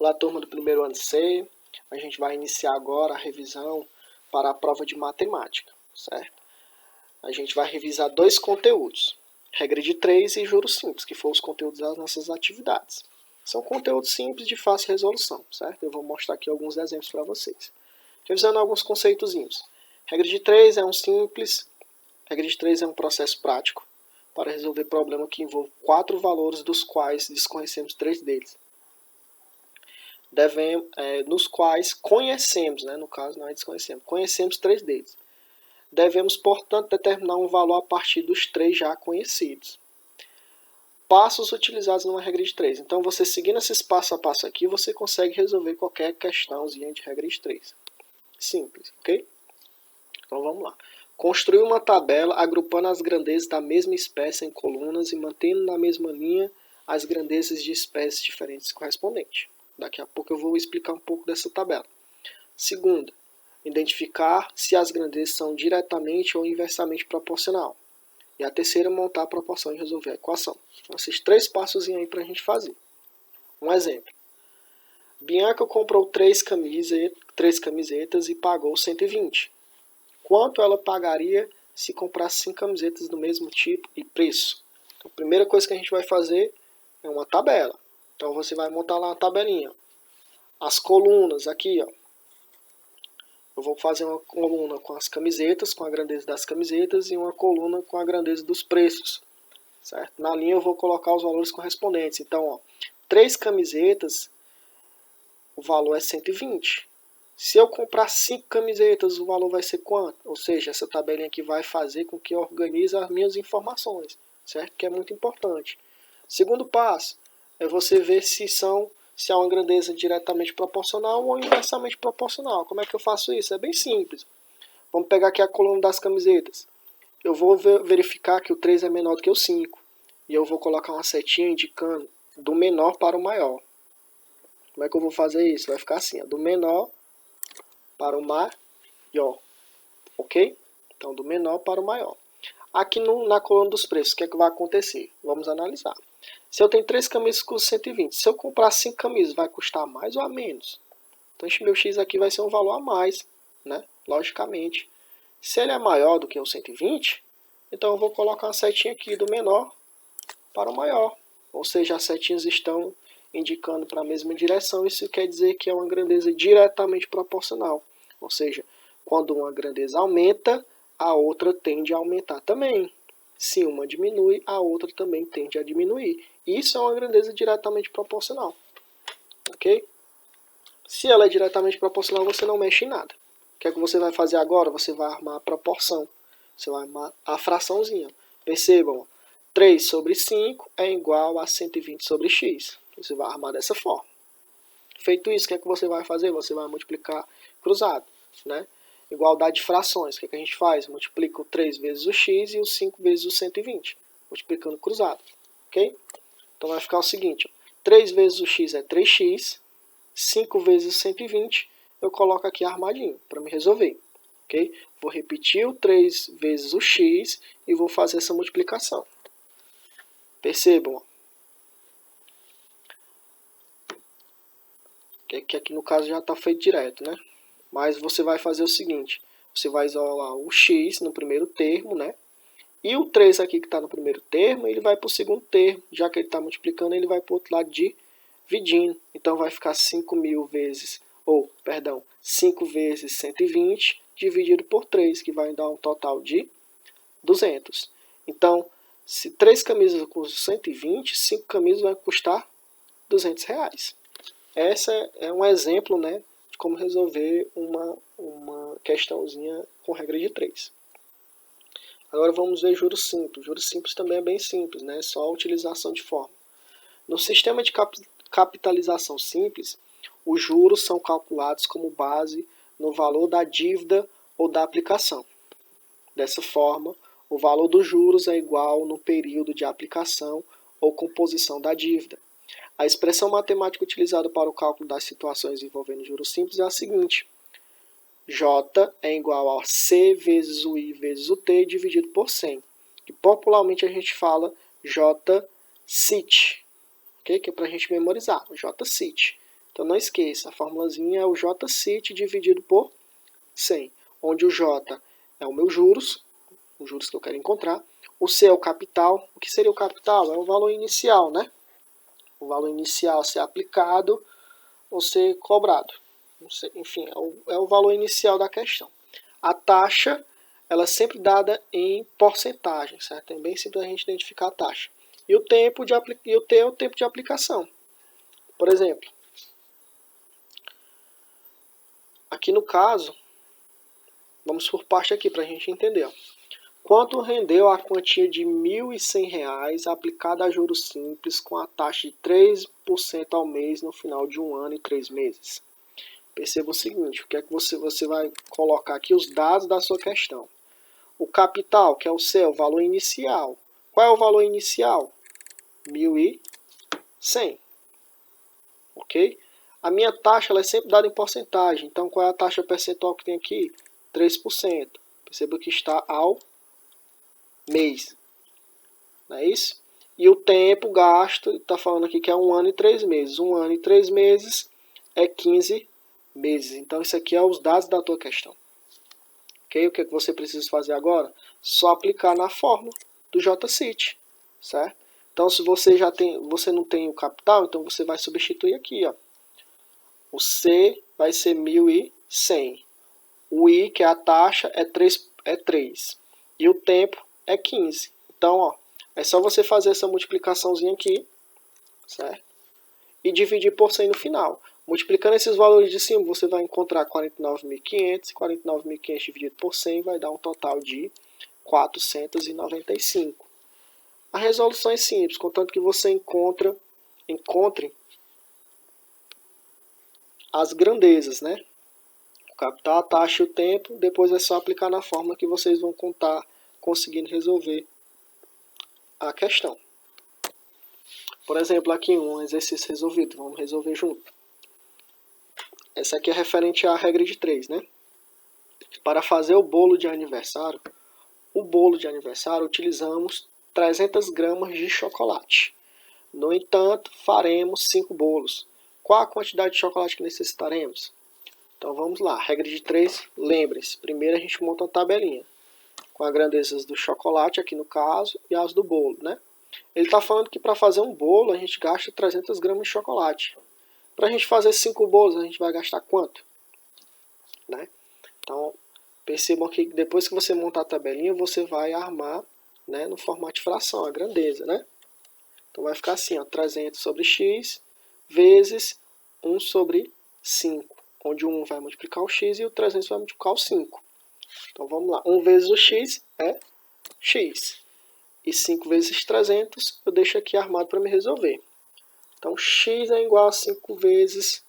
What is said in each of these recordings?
Olá, turma do primeiro ano C. A gente vai iniciar agora a revisão para a prova de matemática, certo? A gente vai revisar dois conteúdos, regra de 3 e juros simples, que foram os conteúdos das nossas atividades. São conteúdos simples de fácil resolução, certo? Eu vou mostrar aqui alguns exemplos para vocês. Revisando alguns conceitozinhos. Regra de 3 é um simples, regra de 3 é um processo prático para resolver problema que envolve 4 valores, dos quais desconhecemos 3 deles. Nos quais conhecemos, no caso não é desconhecemos, conhecemos 3 deles. Devemos, portanto, determinar um valor a partir dos 3 já conhecidos. Passos utilizados numa regra de 3. Então, você seguindo esses passo a passo aqui, você consegue resolver qualquer questãozinha de regra de 3. Simples, ok? Então, vamos lá. Construir uma tabela agrupando as grandezas da mesma espécie em colunas e mantendo na mesma linha as grandezas de espécies diferentes correspondentes. Daqui a pouco eu vou explicar um pouco dessa tabela. Segunda, identificar se as grandezas são diretamente ou inversamente proporcional. E a terceira, montar a proporção e resolver a equação. Então, esses 3 passos aí para a gente fazer. Um exemplo. Bianca comprou 3 camisetas e pagou 120. Quanto ela pagaria se comprasse 5 camisetas do mesmo tipo e preço? Então, a primeira coisa que a gente vai fazer é uma tabela. Então, você vai montar lá uma tabelinha. As colunas aqui, ó. Eu vou fazer uma coluna com as camisetas, com a grandeza das camisetas, e uma coluna com a grandeza dos preços. Certo? Na linha eu vou colocar os valores correspondentes. Então, ó, 3 camisetas, o valor é 120. Se eu comprar 5 camisetas, o valor vai ser quanto? Ou seja, essa tabelinha aqui vai fazer com que eu organize as minhas informações, certo? Que é muito importante. Segundo passo é você ver se há uma grandeza diretamente proporcional ou inversamente proporcional. Como é que eu faço isso? É bem simples. Vamos pegar aqui a coluna das camisetas. Eu vou verificar que o 3 é menor do que o 5. E eu vou colocar uma setinha indicando do menor para o maior. Como é que eu vou fazer isso? Vai ficar assim, ó, do menor para o maior. Ok? Então, do menor para o maior. Aqui na coluna dos preços, o que é que vai acontecer? Vamos analisar. Se eu tenho 3 camisas, custa 120. Se eu comprar 5 camisas, vai custar mais ou a menos? Então, este meu X aqui vai ser um valor a mais, né? Logicamente. Se ele é maior do que o 120, então eu vou colocar uma setinha aqui do menor para o maior. Ou seja, as setinhas estão indicando para a mesma direção. Isso quer dizer que é uma grandeza diretamente proporcional. Ou seja, quando uma grandeza aumenta, a outra tende a aumentar também. Se uma diminui, a outra também tende a diminuir. Isso é uma grandeza diretamente proporcional. Ok? Se ela é diretamente proporcional, você não mexe em nada. O que é que você vai fazer agora? Você vai armar a proporção. Você vai armar a fraçãozinha. Percebam, 3 sobre 5 é igual a 120 sobre x. Você vai armar dessa forma. Feito isso, o que é que você vai fazer? Você vai multiplicar cruzado, né? Igualdade de frações. O que é que a gente faz? Multiplica o 3 vezes o x e o 5 vezes o 120. Multiplicando cruzado. Ok? Então vai ficar o seguinte. 3 vezes o x é 3x. 5 vezes o 120. Eu coloco aqui armadinho para me resolver. Ok? Vou repetir o 3 vezes o x e vou fazer essa multiplicação. Percebam. Que aqui no caso já está feito direto, né? Mas você vai fazer o seguinte. Você vai isolar o x no primeiro termo, né? E o 3 aqui que está no primeiro termo, ele vai para o segundo termo. Já que ele está multiplicando, ele vai para o outro lado dividindo. Então vai ficar 5.000 vezes, 5 vezes 120 dividido por 3, que vai dar um total de 200. Então, se 3 camisas custam 120, 5 camisas vai custar 200 reais. Esse é um exemplo, né, de como resolver uma questãozinha com regra de 3. Agora vamos ver juros simples. Juros simples também é bem simples, né? Só a utilização de fórmula. No sistema de capitalização simples, os juros são calculados como base no valor da dívida ou da aplicação. Dessa forma, o valor dos juros é igual no período de aplicação ou composição da dívida. A expressão matemática utilizada para o cálculo das situações envolvendo juros simples é a seguinte. J é igual a C vezes o I vezes o T dividido por 100. Que popularmente a gente fala J-CIT, okay? Que é para a gente memorizar, J-CIT. Então não esqueça, a formulazinha é o JCIT dividido por 100, onde o J é o meu juros, os juros que eu quero encontrar, o C é o capital. O que seria o capital? É o valor inicial, né? O valor inicial ser aplicado ou ser cobrado. Enfim, é o valor inicial da questão. A taxa, ela é sempre dada em porcentagem, certo? É bem simples a gente identificar a taxa. E o tempo de T é o tempo de aplicação. Por exemplo, aqui no caso, vamos por parte aqui para a gente entender. Ó. Quanto rendeu a quantia de R$ 1.100 aplicada a juros simples com a taxa de 3% ao mês no final de 1 ano e 3 meses? Perceba o seguinte, o que é que você vai colocar aqui os dados da sua questão. O capital, que é o seu, o valor inicial. Qual é o valor inicial? 1.100. Ok? A minha taxa ela é sempre dada em porcentagem. Então, qual é a taxa percentual que tem aqui? 3%. Perceba que está ao mês. Não é isso? E o tempo gasto, está falando aqui que é 1 ano e 3 meses. 1 ano e 3 meses é 15 meses. Então, isso aqui é os dados da tua questão. Ok? O que é que você precisa fazer agora? Só aplicar na fórmula do JCIT. Certo? Então, se você não tem o capital, então você vai substituir aqui. Ó. O C vai ser 1.100. O I, que é a taxa, é 3. E o tempo é 15. Então, ó, é só você fazer essa multiplicaçãozinha aqui, certo? E dividir por 100 no final. Multiplicando esses valores de cima, você vai encontrar 49.500. 49.500 dividido por 100 vai dar um total de 495. A resolução é simples, contanto que você encontre as grandezas, né? O capital, a taxa e o tempo. Depois é só aplicar na fórmula que vocês vão contar conseguindo resolver a questão. Por exemplo, aqui um exercício resolvido. Vamos resolver junto. Essa aqui é referente à regra de 3, né? Para fazer o bolo de aniversário, utilizamos 300 gramas de chocolate. No entanto, faremos 5 bolos. Qual a quantidade de chocolate que necessitaremos? Então vamos lá, regra de 3, lembre-se. Primeiro a gente monta uma tabelinha com as grandezas do chocolate, aqui no caso, e as do bolo, né? Ele está falando que para fazer um bolo a gente gasta 300 gramas de chocolate. Para a gente fazer 5 bolos, a gente vai gastar quanto? Né? Então, percebam que depois que você montar a tabelinha, você vai armar, né, no formato de fração, a grandeza, né? Então vai ficar assim, ó, 300 sobre x vezes 1 sobre 5, onde o 1 vai multiplicar o x e o 300 vai multiplicar o 5. Então vamos lá, 1 vezes o x é x. E 5 vezes 300 eu deixo aqui armado para me resolver. Então x é igual a 5 vezes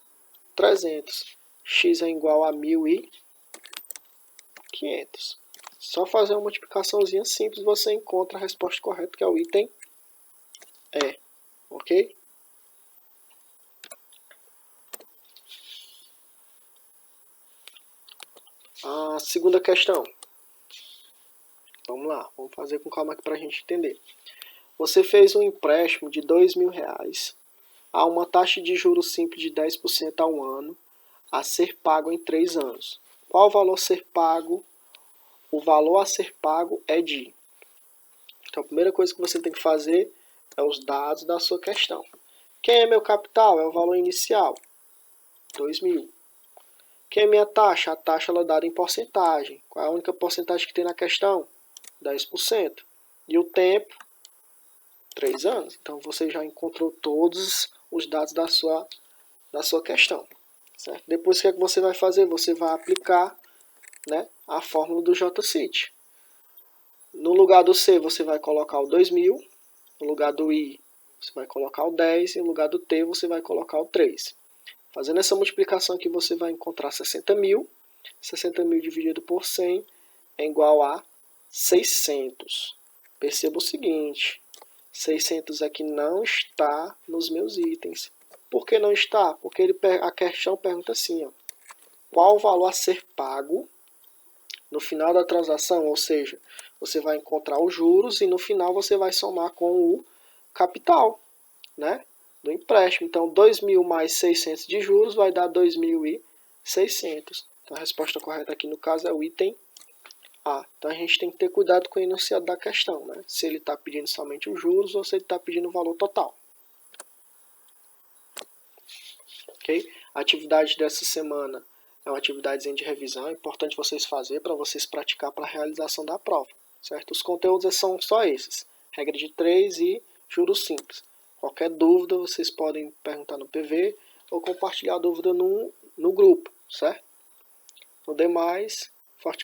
300. X é igual a 1.500. Só fazer uma multiplicaçãozinha simples você encontra a resposta correta, que é o item E. Ok? A segunda questão. Vamos lá, vamos fazer com calma aqui para a gente entender. Você fez um empréstimo de R$2.000 a uma taxa de juros simples de 10% ao ano a ser pago em 3 anos. Qual o valor a ser pago? O valor a ser pago é de... Então a primeira coisa que você tem que fazer é os dados da sua questão. Quem é meu capital? É o valor inicial, 2.000. Quem é minha taxa? A taxa ela é dada em porcentagem. Qual é a única porcentagem que tem na questão? 10%. E o tempo? 3 anos. Então você já encontrou todos os dados da sua questão. Certo? Depois o que é que você vai fazer? Você vai aplicar, né, a fórmula do JCIT. No lugar do C você vai colocar o 2.000. No lugar do I você vai colocar o 10. E no lugar do T você vai colocar o 3. Fazendo essa multiplicação aqui você vai encontrar 60.000. 60.000 dividido por 100 é igual a 600. Perceba o seguinte, 600 aqui não está nos meus itens. Por que não está? Porque a questão pergunta assim, ó, qual o valor a ser pago no final da transação? Ou seja, você vai encontrar os juros e no final você vai somar com o capital, né? do empréstimo. Então, 2.000 mais 600 de juros vai dar 2.600. Então, a resposta correta aqui no caso é o item A. Então, a gente tem que ter cuidado com o enunciado da questão, né? Se ele está pedindo somente os juros ou se ele está pedindo o valor total. Ok? A atividade dessa semana é uma atividade de revisão, é importante vocês fazerem para vocês praticar para a realização da prova, certo? Os conteúdos são só esses, regra de 3 e juros simples. Qualquer dúvida vocês podem perguntar no PV ou compartilhar a dúvida no grupo, certo? No demais,